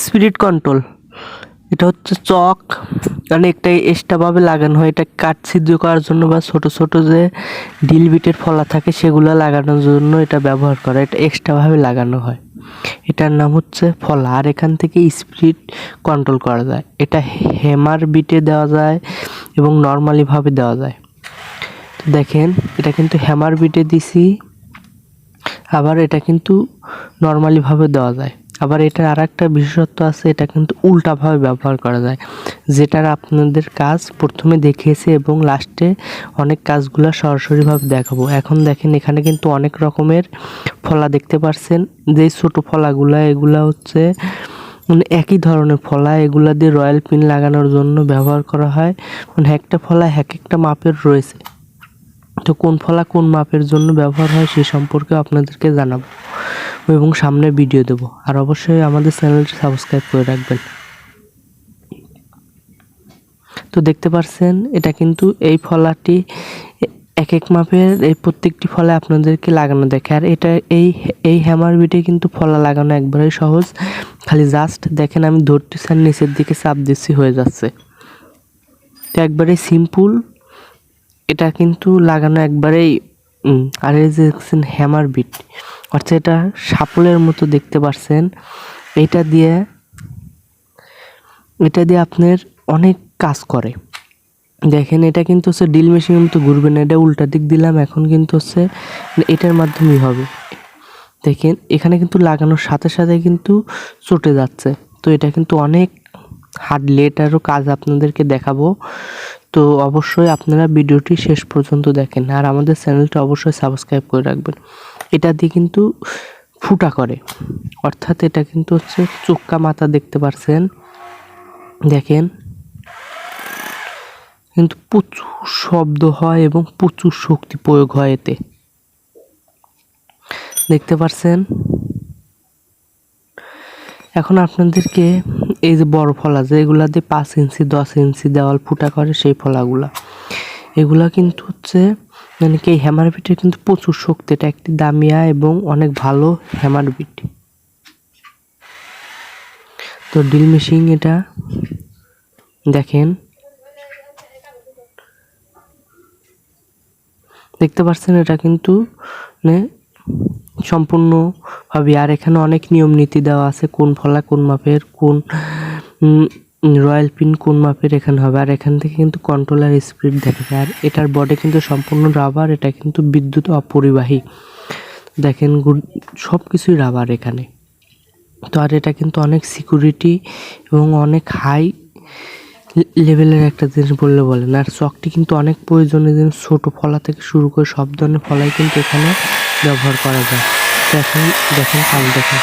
Spirit control. এটা হচ্ছে চক, মানে একটা এক্সট্রাভাবে লাগানো হয়, এটা কাঠ ছিদ্র করার জন্য বা ছোট ছোট যে ডিল বিটের ফলা থাকে সেগুলো লাগানোর জন্য এটা ব্যবহার করা, এটা এক্সট্রাভাবে লাগানো হয়। এটার নাম হচ্ছে ফলা। আর এখান থেকে স্পিড কন্ট্রোল করা যায়। এটা হ্যামার বিটে দেওয়া যায় এবং নর্মালিভাবে দেওয়া যায়। তো দেখেন, এটা কিন্তু হ্যামার বিটে দিছি, আবার এটা কিন্তু নর্মালিভাবে দেওয়া যায়। আবার এটার আর একটা বিশেষত্ব আছে, এটা কিন্তু উল্টাভাবে ব্যবহার করা যায়, যেটার আপনাদের কাজ প্রথমে দেখিয়েছি এবং লাস্টে অনেক কাজগুলো সরাসরিভাবে দেখাবো। এখন দেখেন, এখানে কিন্তু অনেক রকমের ফলা দেখতে পাচ্ছেন। যেই ছোট ফলাগুলা, এগুলা হচ্ছে মানে একই ধরনের ফলা, এগুলা দিয়ে রয়্যাল পিন লাগানোর জন্য ব্যবহার করা হয়। মানে একটা ফলা এক একটা মাপের রয়েছে, তো কোন ফলা কোন মাপের জন্য ব্যবহার হয় সে সম্পর্কে আপনাদেরকে জানাবো এবং সামনে ভিডিও দেব। আর অবশ্যই আমাদের চ্যানেলটি সাবস্ক্রাইব করে রাখবেন। তো দেখতে পাচ্ছেন, এটা কিন্তু এই ফলাটি এক এক মাপের, এই প্রত্যেকটি ফলে আপনাদেরকে লাগানো দেখে। আর এটা এই হ্যামার বিটে কিন্তু ফলা লাগানো একবারেই সহজ, খালি জাস্ট দেখেন আমি ধরতেছি আর নিচের দিকে চাপ দিচ্ছি, হয়ে যাচ্ছে। তো একবারেই সিম্পল, এটা কিন্তু লাগানো একবারেই। আর এই যে দেখছেন হ্যামার বিট, অর্থাৎ এটা সাপলের মতো দেখতে পাচ্ছেন। এটা দিয়ে আপনার অনেক কাজ করে। দেখেন, এটা কিন্তু হচ্ছে ড্রিল মেশিনের মতো ঘুরবে না, এটা উল্টা দিক দিলাম, এখন কিন্তু হচ্ছে এটার মাধ্যমেই হবে। দেখেন, এখানে কিন্তু লাগানোর সাথে সাথে কিন্তু চটে যাচ্ছে। তো এটা কিন্তু অনেক হার্ড, লেটারও কাজ আপনাদেরকে দেখাবো। তো অবশ্যই আপনারা ভিডিওটি শেষ পর্যন্ত দেখেন, আর আমাদের চ্যানেলটা অবশ্যই সাবস্ক্রাইব করে রাখবেন। এটা দিয়ে কিন্তু ফুটা করে, অর্থাৎ এটা কিন্তু হচ্ছে চোক্কা মাথা দেখতে পাচ্ছেন। দেখেন, কিন্তু প্রচুর শব্দ হয় এবং প্রচুর শক্তি প্রয়োগ হয় এতে, দেখতে পাচ্ছেন। এখন আপনাদেরকে এই যে বড় ফলা, যেগুলা দিয়ে 5 ইঞ্চি 10 ইঞ্চি দেওয়াল ফুটা করে, সেই ফলাগুলা, এগুলা কিন্তু হচ্ছে মানে কি হ্যামার বিটের কিন্তু প্রচুর শক্তি। এটা একটি দামিয়া এবং অনেক ভালো হ্যামার বিট। তো ড্রিল মেশিন এটা দেখেন, দেখতে পাচ্ছেন, এটা কিন্তু মানে সম্পূর্ণভাবে। আর এখানে অনেক নিয়ম নীতি দেওয়া আছে, কোন ফলা কোন মাপের, কোন রয়্যাল পিন কোন মাপের এখানে হবে। আর এখান থেকে কিন্তু কন্ট্রোলার স্পিড দেখা যায়। আর এটার বডি কিন্তু সম্পূর্ণ রাবার, এটা কিন্তু বিদ্যুৎ অপরিবাহী। দেখেন, সব কিছুই রাবার এখানে। তো আর এটা কিন্তু অনেক সিকিউরিটি এবং অনেক হাই লেভেলের একটা জিনিস বললে বলেন। আর চকটি কিন্তু অনেক প্রয়োজনীয় জিনিস, ছোটো ফলা থেকে শুরু করে সব ধরনের ফলাই কিন্তু এখানে ব্যবহার করা যায়। তো এখন দেখেন, কাজ দেখেন।